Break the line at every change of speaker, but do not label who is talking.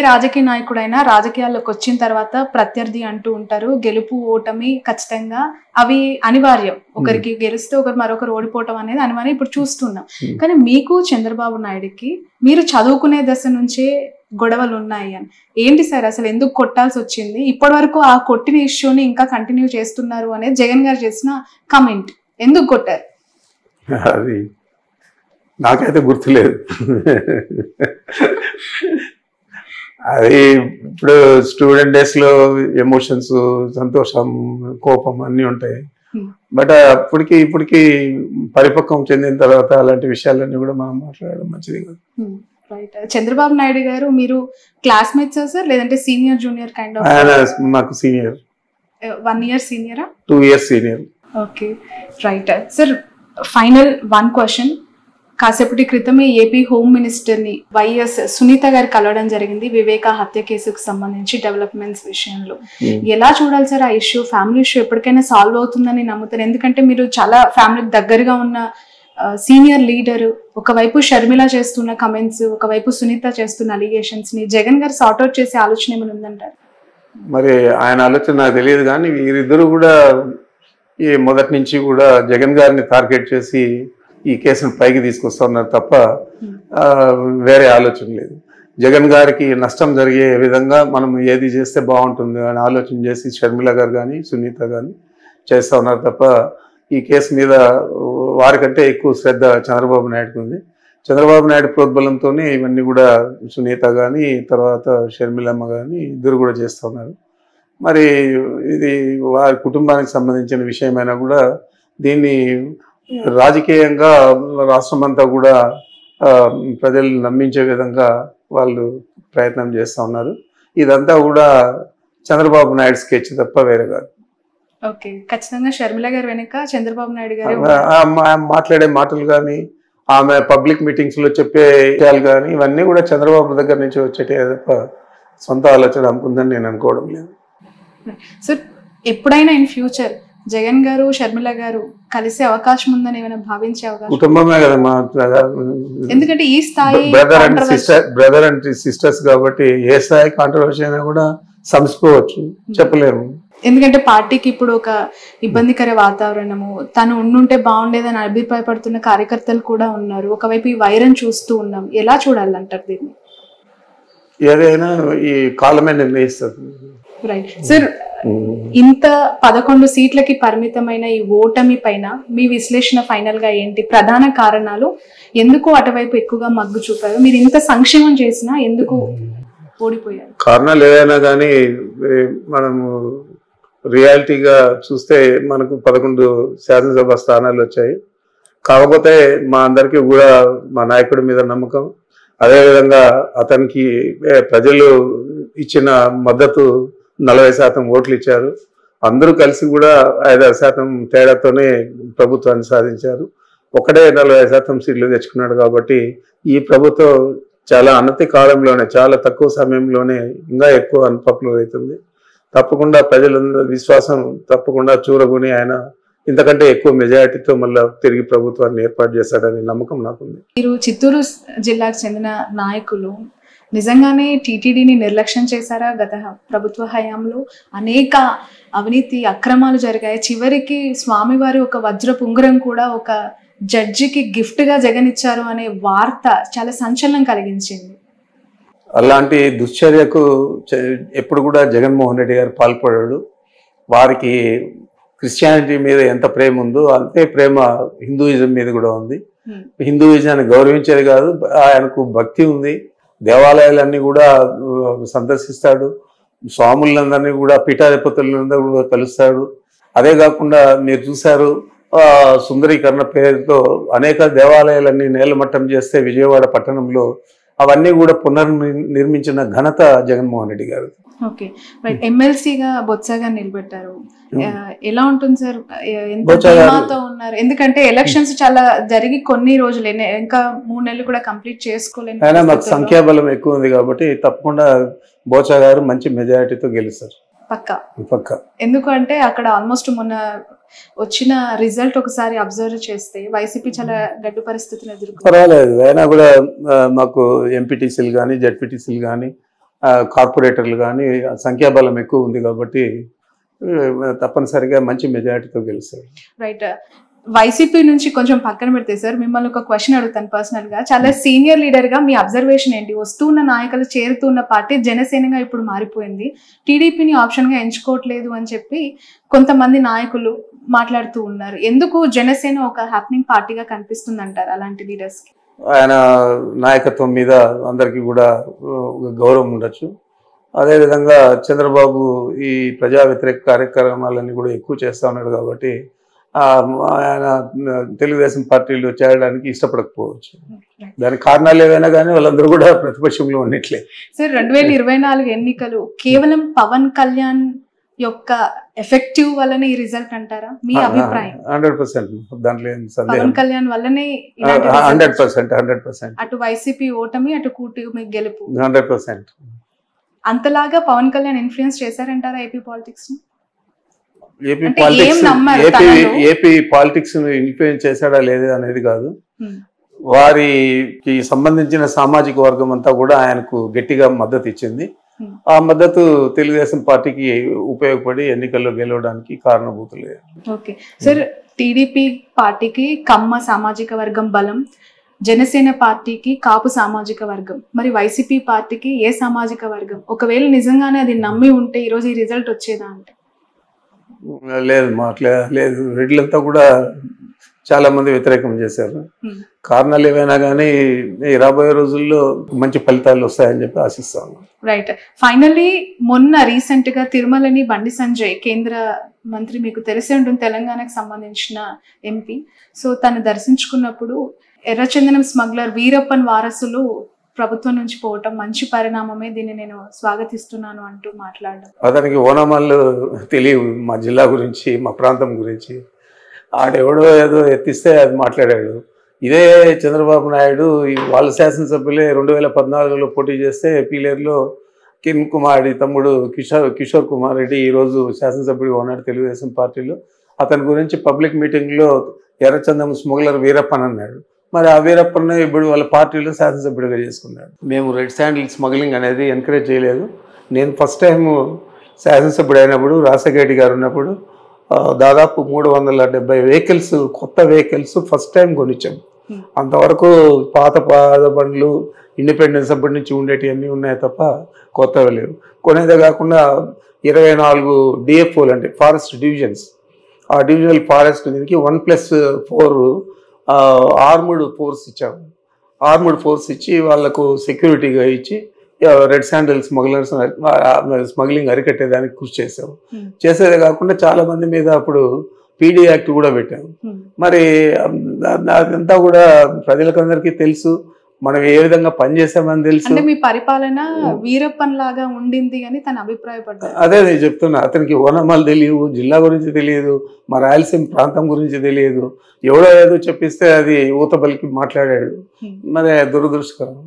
రాజకీయ నాయకుడైనా రాజకీయాల్లోకి వచ్చిన తర్వాత ప్రత్యర్థి అంటూ ఉంటారు. గెలుపు ఓటమి ఖచ్చితంగా అవి అనివార్యం. ఒకరికి గెలిస్తే ఒకరు మరొకరు ఓడిపోవటం అనేది అనివార్యం. ఇప్పుడు చూస్తున్నాం. కానీ మీకు చంద్రబాబు నాయుడుకి మీరు చదువుకునే దశ నుంచే గొడవలు ఉన్నాయి అని ఏంటి సార్ అసలు ఎందుకు కొట్టాల్సి వచ్చింది? ఇప్పటి వరకు ఆ కొట్టిన ఇష్యూని ఇంకా కంటిన్యూ చేస్తున్నారు అనేది జగన్ గారు చేసిన కమెంట్. ఎందుకు కొట్టారు?
అది నాకైతే గుర్తులేదు. అది ఇప్పుడు స్టూడెంట్ డేస్ లో ఎమోషన్స్, సంతోషం, కోపం అన్నీ ఉంటాయి. బట్ అప్పటికి ఇప్పటికి పరిపక్వం చెందిన తర్వాత అలాంటి విషయాలన్నీ కూడా మనం మాట్లాడడం మంచిది కాదు.
చంద్రబాబు నాయుడు గారు మీరు క్లాస్మేట్స్ సార్ లేదంటే సీనియర్ జూనియర్ కైండ్ ఆఫ్?
ఆయన మాకు senior.
1 year సీనియరా?
2 years senior.
Okay right sir. Final 1 question. కాసేపటి క్రితమే ఏపీ హోమ్ మినిస్టర్ని వైఎస్ సునీత గారు కలవడం జరిగింది వివేక హత్య కేసుకు సంబంధించి డెవలప్మెంట్స్ విషయంలో. ఎలా చూడాలి సార్ ఆ ఇష్యూ? ఫ్యామిలీ ఇష్యూ ఎప్పటికైనా సాల్వ్ అవుతుందని నమ్ముతారు? ఎందుకంటే మీరు చాలా ఫ్యామిలీకి దగ్గరగా ఉన్న సీనియర్ లీడర్. ఒకవైపు షర్మిల చేస్తున్న కమెంట్స్, ఒకవైపు సునీత చేస్తున్న అలిగేషన్స్ ని జగన్ గారు సార్ట్అవుట్ చేసే ఆలోచన ఏమైనా ఉందంటారు?
మరి ఆయన ఆలోచన నాకు తెలియదు, కానీ వీరిద్దరు కూడా ఈ మొదటి నుంచి కూడా జగన్ గారిని టార్గెట్ చేసి ఈ కేసును పైకి తీసుకొస్తా ఉన్నారు తప్ప వేరే ఆలోచన లేదు. జగన్ గారికి నష్టం జరిగే విధంగా మనం ఏది చేస్తే బాగుంటుంది అని ఆలోచన చేసి షర్మిల గారు కానీ సునీత కానీ చేస్తూ ఉన్నారు తప్ప ఈ కేసు మీద వారికంటే ఎక్కువ శ్రద్ధ చంద్రబాబు నాయుడుకి ఉంది. చంద్రబాబు నాయుడు ప్రోద్బలంతోనే ఇవన్నీ కూడా సునీత కానీ తర్వాత షర్మిలమ్మ కానీ ఇద్దరు కూడా చేస్తూ ఉన్నారు. మరి ఇది వారి కుటుంబానికి సంబంధించిన విషయమైనా కూడా దీన్ని రాజకీయంగా రాష్ట్రమంతా కూడా ప్రజల్ని నమ్మించే విధంగా వాళ్ళు ప్రయత్నం చేస్తూ ఉన్నారు. ఇదంతా కూడా చంద్రబాబు నాయుడు స్కెచ్ తప్ప వేరే కాదు.
ఓకే, ఖచ్చితంగా షర్మిల గారు వెనుక చంద్రబాబు నాయుడు గారు
మాట్లాడే మాటలు కానీ ఆమె పబ్లిక్ మీటింగ్స్ లో చెప్పే విషయాలు కానీ ఇవన్నీ కూడా చంద్రబాబు దగ్గర నుంచి వచ్చేటే తప్ప సొంత ఆలోచన అనుకుందని నేను అనుకోవడం లేదు.
సో ఎప్పుడైనా ఇన్ ఫ్యూచర్ జగన్ గారు షర్మిల గారు కలిసే అవకాశం ఉందని ఏమైనా భావించే అవకాశం?
కుటుంబమే కదా మా,
ఎందుకంటే ఈ స్థాయి
బ్రదర్ అండ్ సిస్టర్స్ కాబట్టి ఏ స్థాయి కాంట్రవర్సీ అయినా కూడా సంస్కోవచ్చు, చెప్పలేము.
ఎందుకంటే పార్టీకి ఇప్పుడు ఒక ఇబ్బందికర వాతావరణము, తను ఉండుంటే బాగుండేదని అభిప్రాయపడుతున్న కార్యకర్తలు కూడా ఉన్నారు. ఒకవైపు ఈ వైరం చూస్తూ ఉన్నాం. ఎలా చూడాలంటారు దీన్ని?
ఏదైనా ఈ కాలమే నిర్ణయిస్తుంది.
రైట్ సార్, ఇంత 11 సీట్లకి పరిమితమైన ఈ ఓటమి పైన మీ విశ్లేషణ ఫైనల్ గా ఏంటి? ప్రధాన కారణాలు ఎందుకు అటువైపు ఎక్కువగా మగ్గు చూపారు? మీరు ఇంత సంక్షేమం చేసినా ఎందుకు ఓడిపోయారు?
కారణాలు ఏదైనా కానీ మనము రియాలిటీగా చూస్తే మనకు 11 శాసనసభ స్థానాలు వచ్చాయి. కాకపోతే మా అందరికీ కూడా మా నాయకుడి మీద నమ్మకం, అదేవిధంగా అతనికి ప్రజలు ఇచ్చిన మద్దతు 40% ఓట్లు ఇచ్చారు. అందరూ కలిసి కూడా 5% తేడాతోనే ప్రభుత్వాన్ని సాధించారు. ఒకటే 40% సీట్లు తెచ్చుకున్నాడు. కాబట్టి ఈ ప్రభుత్వం చాలా అనతి కాలంలోనే, చాలా తక్కువ సమయంలోనే ఇంకా ఎక్కువ అన్పాపులర్ అవుతుంది. తప్పకుండా ప్రజలందరూ విశ్వాసం తప్పకుండా చూరగొని ఆయన ఇంతకంటే ఎక్కువ మెజారిటీతో మళ్ళీ తిరిగి ప్రభుత్వాన్ని ఏర్పాటు చేశాడని నమ్మకం నాకుంది.
మీరు చిత్తూరు జిల్లాకు చెందిన నాయకులు నిజంగానే టీటీడీని నిర్లక్ష్యం చేశారా? గత ప్రభుత్వ హయాంలో అనేక అవినీతి అక్రమాలు జరిగాయి. చివరికి స్వామివారి ఒక వజ్రపు ఉంగరం కూడా ఒక జడ్జికి గిఫ్ట్ గా జగన్ ఇచ్చారు అనే వార్త చాలా సంచలనం కలిగించింది.
అలాంటి దుశ్చర్యకు ఎప్పుడు కూడా జగన్మోహన్ రెడ్డి గారు పాల్పడాడు. వారికి క్రిస్టియానిటీ మీద ఎంత ప్రేమ ఉందో అంతే ప్రేమ హిందూయిజం మీద కూడా ఉంది. హిందూయిజాన్ని గౌరవించేది కాదు, ఆయనకు భక్తి ఉంది. దేవాలయాలన్నీ కూడా సందర్శిస్తాడు, స్వాములందరినీ కూడా పీఠాధిపతులందరూ కూడా కలుస్తాడు. అదే కాకుండా మీరు చూశారు, సుందరీకరణ పేరుతో అనేక దేవాలయాలన్నీ నేలమట్టం చేస్తే విజయవాడ పట్టణంలో అవన్నీ కూడా పునర్నిర్మించిన ఘనత జగన్మోహన్ రెడ్డి గారు.
ఓకే, ఎమ్మెల్సీగా బొత్సగా నిలబెట్టారు. ఎలా ఉంటుంది సార్? ఉన్నారు ఎందుకంటే ఎలక్షన్స్ చాలా జరిగి కొన్ని రోజులే, ఇంకా 3 నెలలు కూడా కంప్లీట్ చేసుకోలేదు.
అయినా మాకు సంఖ్యాబలం ఎక్కువ ఉంది కాబట్టి తప్పకుండా బోచా గారు మంచి మెజారిటీతో గెలుస్తారు పక్కా.
ఎందుకంటే అక్కడ ఆల్మోస్ట్ మొన్న వచ్చిన రిజల్ట్ ఒకసారి అబ్జర్వ్ చేస్తే వైసీపీ చాలా గడ్డు పరిస్థితులు ఎదుర్కొంది.
పర్వాలేదు, అయినా కూడా మాకు ఎంపీటీసీలు కానీ జడ్పీటీసీలు కానీ కార్పొరేటర్లు కానీ సంఖ్యాబలం ఎక్కువ ఉంది కాబట్టి తప్పనిసరిగా మంచి మెజారిటీతో గెలుస్తారు.
రైట్. వైసీపీ నుంచి కొంచెం పక్కన పెడితే సార్, మిమ్మల్ని ఒక క్వశ్చన్ అడుగుతాను పర్సనల్ గా. చాలా సీనియర్ లీడర్ గా మీ అబ్జర్వేషన్ ఏంటి? వస్తున్న నాయకులు చేరుతున్న పార్టీ జనసేనగా ఇప్పుడు మారిపోయింది, టీడీపీని ఆప్షన్ గా ఎంచుకోవట్లేదు అని చెప్పి కొంతమంది నాయకులు మాట్లాడుతూ ఉన్నారు. ఎందుకు జనసేన ఒక హ్యాపెనింగ్ పార్టీగా కనిపిస్తుంది అంటారు అలాంటి లీడర్స్ కి?
ఆయన నాయకత్వం మీద అందరికీ కూడా గౌరవం ఉండొచ్చు. అదేవిధంగా చంద్రబాబు ఈ ప్రజా వ్యతిరేక కార్యక్రమాలన్నీ కూడా ఎక్కువ చేస్తూ ఉన్నాడు కాబట్టి ఆయన తెలుగుదేశం పార్టీలో చేరడానికి ఇష్టపడకపోవచ్చు. దానికి కారణాలు ఏవైనా కానీ వాళ్ళందరూ కూడా ప్రతిపక్షంలో ఉన్నట్లే.
సార్, 2024 ఎన్నికలు కేవలం పవన్ కళ్యాణ్ యొక్క ఎఫెక్టివ్ వల్లనే ఈ రిజల్ట్ అంటారా? మీ అభిప్రాయం?
100%. దాంట్లో ఏం సందేహం?
పవన్ కళ్యాణ్ వల్లనే
100%.
అటు వైసీపీ ఓటమి, అటు కూటమి గెలుపు.
100%.
అంతలాగా పవన్ కళ్యాణ్ ఇన్ఫ్లుయెన్స్ చేశారంటారా ఏపీ పాలిటిక్స్ ని?
ఏపీ పాలిటిక్స్ ఇన్ఫ్లుయెన్స్ చేశాడా లేదా అనేది కాదు, వారికి సంబంధించిన సామాజిక వర్గం అంతా కూడా ఆయనకు గట్టిగా మద్దతు ఇచ్చింది. ఆ మద్దతు తెలుగుదేశం పార్టీకి ఉపయోగపడి ఎన్నికల్లో గెలవడానికి కారణభూతులే.
ఓకే సార్, టీడీపీ పార్టీకి కమ్మ సామాజిక వర్గం బలం, జనసేన పార్టీకి కాపు సామాజిక వర్గం, మరి వైసీపీ పార్టీకి ఏ సామాజిక వర్గం? ఒకవేళ నిజంగానే అది నమ్మి ఉంటే ఈరోజు ఈ రిజల్ట్ వచ్చేదా అంటే?
లేదు, లేదు. రెడ్లంతా కూడా చాలా మంది వ్యతిరేకం చేశారు. కారణాలు ఏవైనా కానీ రాబోయే రోజుల్లో మంచి ఫలితాలు వస్తాయని చెప్పి ఆశిస్తాను.
రైట్. ఫైనల్లీ మొన్న రీసెంట్ గా తిరుమలని బండి సంజయ్, కేంద్ర మంత్రి, మీకు తెలిసి ఉంటుంది, తెలంగాణకు సంబంధించిన ఎంపీ. సో తను దర్శించుకున్నప్పుడు ఎర్రచందనం స్మగ్లర్ వీరప్పన్ వారసులు ప్రభుత్వం నుంచి పోవటం మంచి పరిణామమే, దీన్ని నేను స్వాగతిస్తున్నాను అంటూ మాట్లాడడం.
అతనికి ఓనమాలు తెలియవు మా జిల్లా గురించి, మా ప్రాంతం గురించి. ఆడెవడో ఏదో ఎత్తిస్తే అది మాట్లాడాడు. ఇదే చంద్రబాబు నాయుడు వాళ్ళ శాసనసభ్యులే 2014లో పోటీ చేస్తే పీలేరులో కిరణ్ కుమార్ తమ్ముడు కిషోర్ కుమార్ రెడ్డి ఈరోజు శాసనసభ్యుడిగా ఉన్నాడు తెలుగుదేశం పార్టీలో. అతని గురించి పబ్లిక్ మీటింగ్లో ఎర్రచందనం స్మగ్లర్ వీరప్పన్ అన్నాడు. మరి ఆ వీరప్పన్న ఇప్పుడు వాళ్ళ పార్టీలో శాసనసభ్యుడిగా చేసుకున్నాడు. మేము రెడ్ శాండిల్ స్మగ్లింగ్ అనేది ఎంకరేజ్ చేయలేదు. నేను ఫస్ట్ టైం శాసనసభ్యుడు అయినప్పుడు రాజశేఖర గారు ఉన్నప్పుడు దాదాపు 370 వెహికల్స్, కొత్త వెహికల్స్ ఫస్ట్ టైం కొనిచ్చాము. అంతవరకు పాత బండ్లు ఇండిపెండెన్స్ అప్పటి నుంచి ఉండేటివన్నీ ఉన్నాయి తప్ప కొత్తవి లేవు. కొనేదే కాకుండా 24 డిఎఫ్ఓలు అంటే ఫారెస్ట్ డివిజన్స్, ఆ డివిజనల్ ఫారెస్ట్ దీనికి 1+4 ఆర్మ్డ్ ఫోర్స్ ఇచ్చాము. ఆర్మ్డ్ ఫోర్స్ ఇచ్చి వాళ్లకు సెక్యూరిటీగా ఇచ్చి రెడ్ శాండిల్ స్మగ్లింగ్ అరికట్టేదానికి కృషి చేసాము. చేసేదే కాకుండా చాలా మంది మీద అప్పుడు పీడీ యాక్ట్ కూడా పెట్టాము. మరి అదంతా కూడా ప్రజలకందరికీ తెలుసు, మనం ఏ విధంగా పనిచేసామని తెలుసు.
అంటే మీ పరిపాలన వీరప్పన్ లాగా ఉండింది అని తన అభిప్రాయపడ్డారు.
అదే నేను చెప్తున్నా, అతనికి ఓనమాలు తెలియదు, జిల్లా గురించి తెలియదు, మా రాయలసీమ ప్రాంతం గురించి తెలియదు. ఎవడో ఏదో చెప్పిస్తే అది ఊతబలికి మాట్లాడాడు. మరి దురదృష్టకరం.